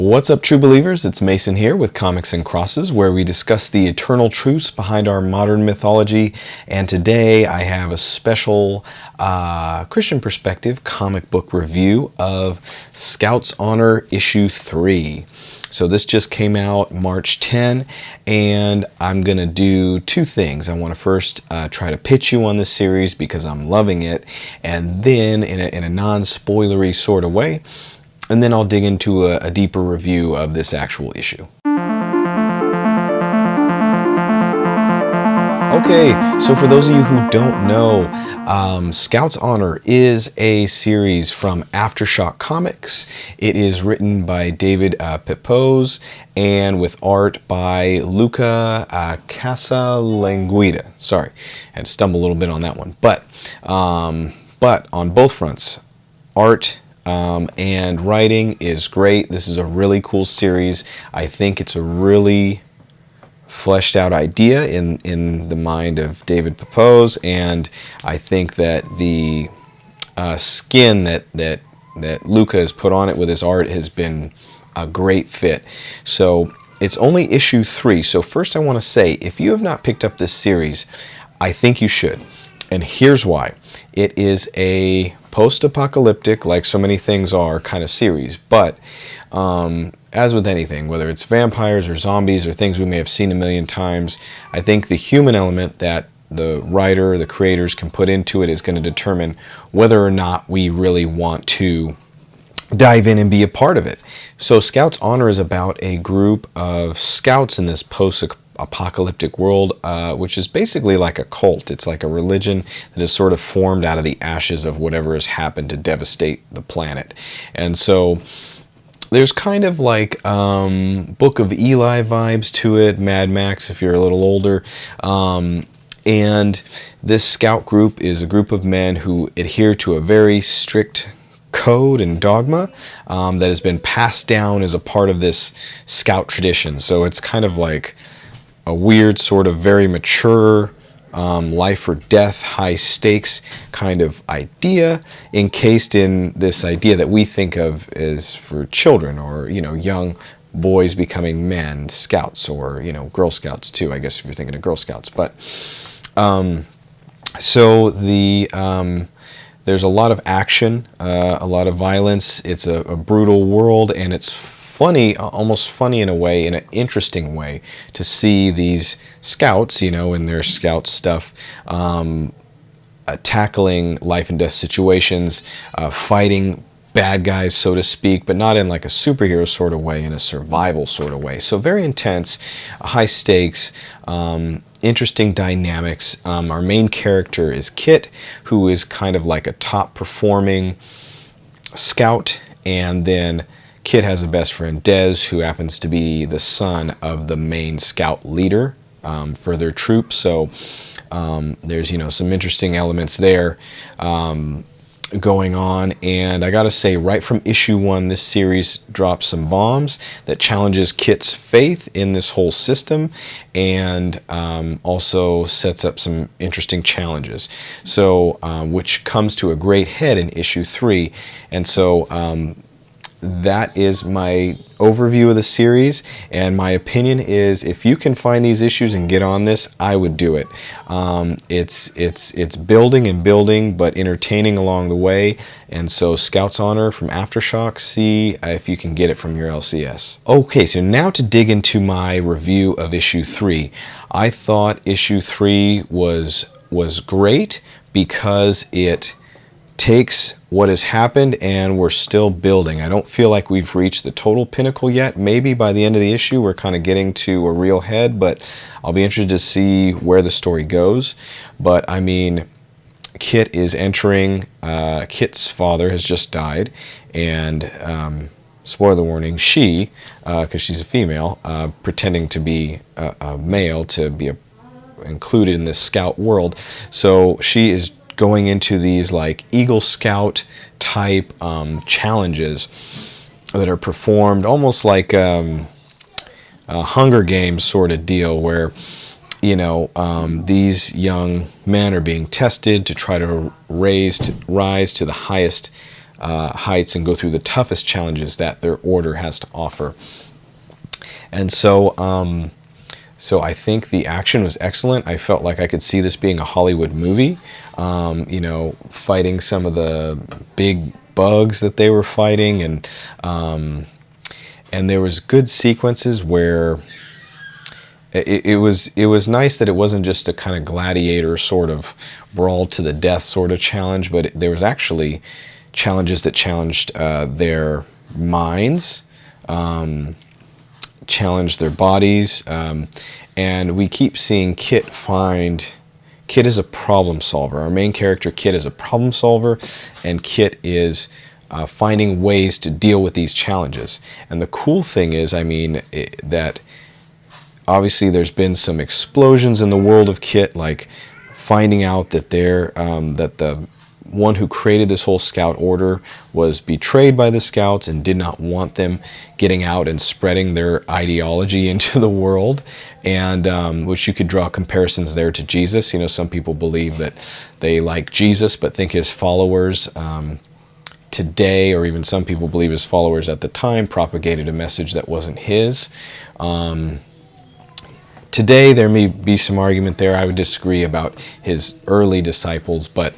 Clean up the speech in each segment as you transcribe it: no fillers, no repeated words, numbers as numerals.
What's up, true believers? It's Mason here with Comics and Crosses, where we discuss the eternal truths behind our modern mythology. And today I have a special Christian perspective comic book review of Scouts Honor issue 3. So this just came out March 10, and I'm going to do two things. I want to first try to pitch you on this series because I'm loving it, and then in a non-spoilery sort of way, and then I'll dig into a deeper review of this actual issue. Okay, so for those of you who don't know, Scouts Honor is a series from Aftershock Comics. It is written by David Pepose and with art by Luca Casalanguida. Sorry, I had to stumble a little bit on that one. But on both fronts, art and writing is great. This is a really cool series. I think it's a really fleshed out idea in the mind of David Pepose, and I think that the skin that Luca has put on it with his art has been a great fit. So it's only issue 3. So first I want to say, if you have not picked up this series, I think you should. And here's why. It is a post-apocalyptic, like so many things are, kind of series. But as with anything, whether it's vampires or zombies or things we may have seen a million times, I think the human element that the writer, the creators can put into it is going to determine whether or not we really want to dive in and be a part of it. So Scouts Honor is about a group of scouts in this post-apocalyptic world, which is basically like a cult. It's like a religion that is sort of formed out of the ashes of whatever has happened to devastate the planet. And so there's kind of like Book of Eli vibes to it, Mad Max if you're a little older. And this scout group is a group of men who adhere to a very strict code and dogma that has been passed down as a part of this scout tradition. So it's kind of like a weird sort of very mature life or death, high stakes kind of idea, encased in this idea that we think of as for children, or young boys becoming men, scouts, or Girl Scouts too, I guess, if you're thinking of Girl Scouts. But so there's a lot of action, a lot of violence. It's a brutal world, and it's funny, almost funny in a way, in an interesting way, to see these scouts, in their scout stuff, tackling life and death situations, fighting bad guys, so to speak, but not in like a superhero sort of way, in a survival sort of way. So very intense, high stakes, interesting dynamics. Our main character is Kit, who is kind of like a top performing scout, and then Kit has a best friend, Dez, who happens to be the son of the main scout leader for their troop. So there's some interesting elements there going on. And I gotta say, right from issue 1, this series drops some bombs that challenges Kit's faith in this whole system, and also sets up some interesting challenges. So which comes to a great head in issue 3. And so that is my overview of the series, and my opinion is, if you can find these issues and get on this, I would do it. It's building and building, but entertaining along the way. And so Scouts Honor from Aftershock, see if you can get it from your LCS. Okay, so now to dig into my review of issue 3. I thought issue 3 was great because it takes what has happened and we're still building. I don't feel like we've reached the total pinnacle yet. Maybe by the end of the issue we're kind of getting to a real head, but I'll be interested to see where the story goes. But I mean, Kit is entering, Kit's father has just died, and spoiler warning, she, because she's a female, pretending to be a male to be included in this scout world. So she is going into these like Eagle Scout type challenges that are performed almost like a Hunger Games sort of deal, where these young men are being tested to try to rise to the highest heights and go through the toughest challenges that their order has to offer. And so, so I think the action was excellent. I felt like I could see this being a Hollywood movie, you know, fighting some of the big bugs that they were fighting, and there was good sequences where it was nice that it wasn't just a kind of gladiator sort of brawl to the death sort of challenge, but there was actually challenges that challenged their minds, challenged their bodies, and we keep seeing Kit is a problem solver. Our main character, Kit, is a problem solver, and Kit is finding ways to deal with these challenges. And the cool thing is, I mean, that obviously there's been some explosions in the world of Kit, like finding out that that the one who created this whole scout order was betrayed by the scouts and did not want them getting out and spreading their ideology into the world, and which you could draw comparisons there to Jesus. You know, some people believe that they like Jesus but think his followers today, or even some people believe his followers at the time, propagated a message that wasn't his. Today there may be some argument there. I would disagree about his early disciples, but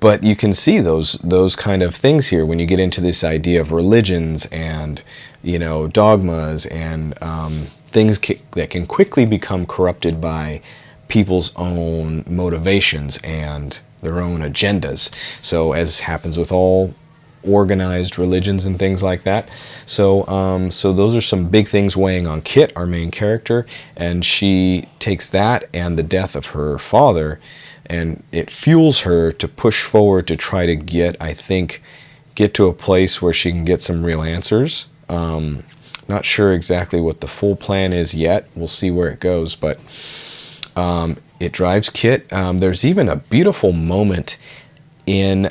but you can see those kind of things here when you get into this idea of religions and, you know, dogmas and things that can quickly become corrupted by people's own motivations and their own agendas. So, as happens with all organized religions and things like that. So so those are some big things weighing on Kit, our main character, and she takes that and the death of her father, and it fuels her to push forward to try to get to a place where she can get some real answers. Not sure exactly what the full plan is yet. We'll see where it goes, but it drives Kit. There's even a beautiful moment in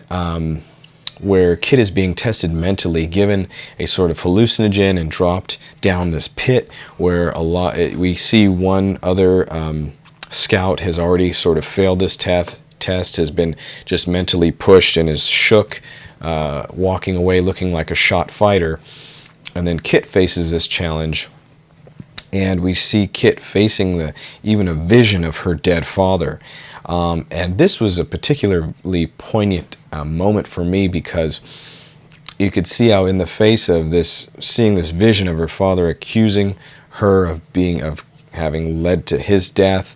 where Kit is being tested mentally, given a sort of hallucinogen and dropped down this pit where we see one other scout has already sort of failed this test, has been just mentally pushed and is shook, walking away looking like a shot fighter. And then Kit faces this challenge, and we see Kit facing even a vision of her dead father. And this was a particularly poignant moment for me, because you could see how in the face of seeing this vision of her father accusing her of having led to his death,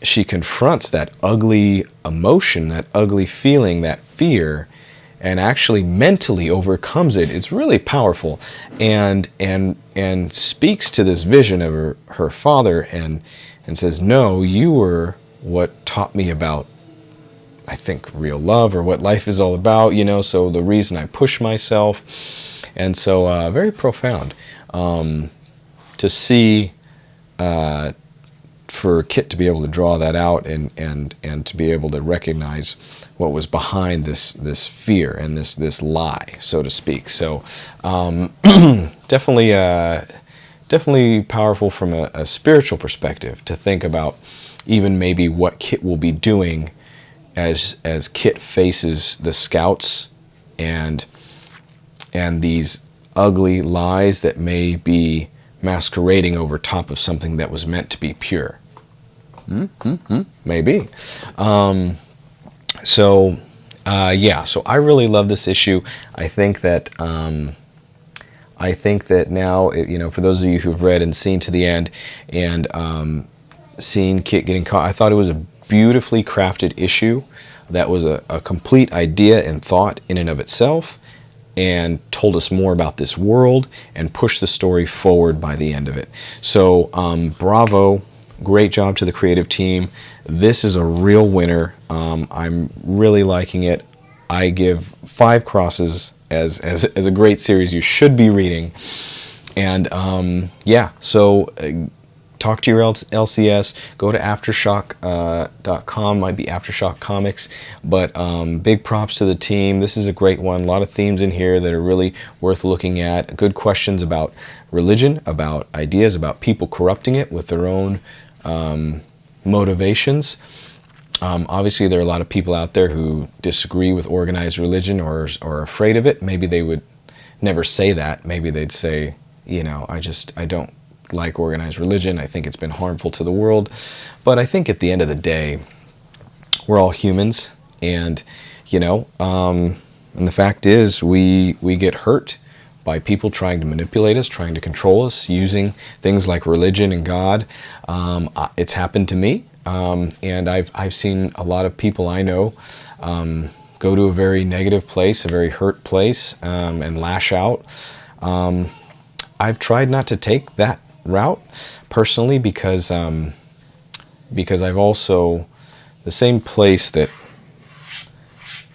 she confronts that ugly emotion, that ugly feeling, that fear, and actually mentally overcomes it. It's really powerful, and speaks to this vision of her father, and says, "No, you were what taught me about, I think, real love, or what life is all about, you know, so the reason I push myself." And so very profound to see, for Kit to be able to draw that out and to be able to recognize what was behind this fear and this lie, so to speak. So definitely powerful from a spiritual perspective to think about even maybe what Kit will be doing as Kit faces the scouts and these ugly lies that may be masquerading over top of something that was meant to be pure. Maybe. So I really love this issue. I think that now, you know, for those of you who've read and seen to the end and seen Kit getting caught, I thought it was a beautifully crafted issue that was a complete idea and thought in and of itself, and told us more about this world and pushed the story forward by the end of it. So bravo, great job to the creative team. This is a real winner. I'm really liking it. I give 5 crosses as a great series you should be reading. And so talk to your LCS, go to Aftershock.com, might be Aftershock Comics, but big props to the team. This is a great one. A lot of themes in here that are really worth looking at. Good questions about religion, about ideas, about people corrupting it with their own motivations. Obviously, there are a lot of people out there who disagree with organized religion or are afraid of it. Maybe they would never say that. Maybe they'd say, you know, I don't like organized religion. I think it's been harmful to the world. But I think at the end of the day, we're all humans, and you know, and the fact is, we get hurt by people trying to manipulate us, trying to control us, using things like religion and God. It's happened to me, and I've seen a lot of people I know go to a very negative place, a very hurt place, and lash out. I've tried not to take that route personally because I've also, the same place that,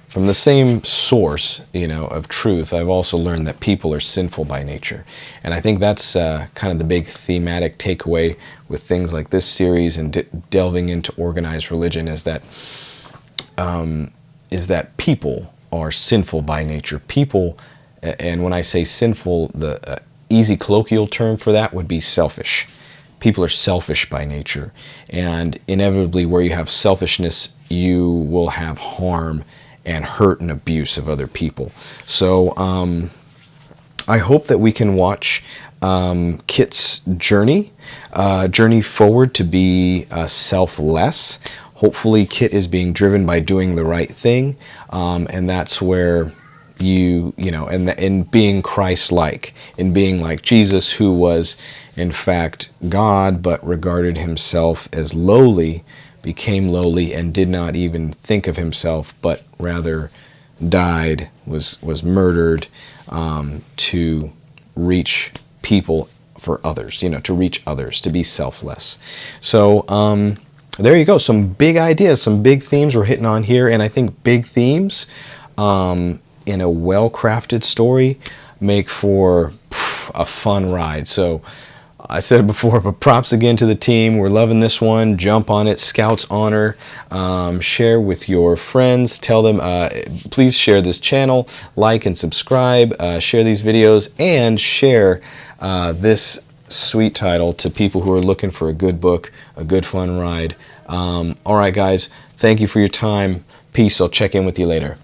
from the same source, you know, of truth, I've also learned that people are sinful by nature. And I think that's kind of the big thematic takeaway with things like this series and delving into organized religion, is that people are sinful by nature. People, and when I say sinful, the easy colloquial term for that would be selfish. People are selfish by nature. And inevitably, where you have selfishness, you will have harm and hurt and abuse of other people. So I hope that we can watch Kit's journey forward to be selfless. Hopefully Kit is being driven by doing the right thing, and that's where you know, and being Christ-like, in being like Jesus, who was in fact God, but regarded himself as lowly, became lowly, and did not even think of himself, but rather died, was murdered, to reach people for others, you know, to reach others, to be selfless. So there you go, some big ideas, some big themes we're hitting on here, and I think big themes in a well-crafted story make for a fun ride. So I said it before, but props again to the team. We're loving this one. Jump on it. Scouts Honor. Share with your friends. Tell them, please share this channel, like and subscribe, share these videos, and share this sweet title to people who are looking for a good book, a good fun ride. All right, guys, thank you for your time. Peace. I'll check in with you later.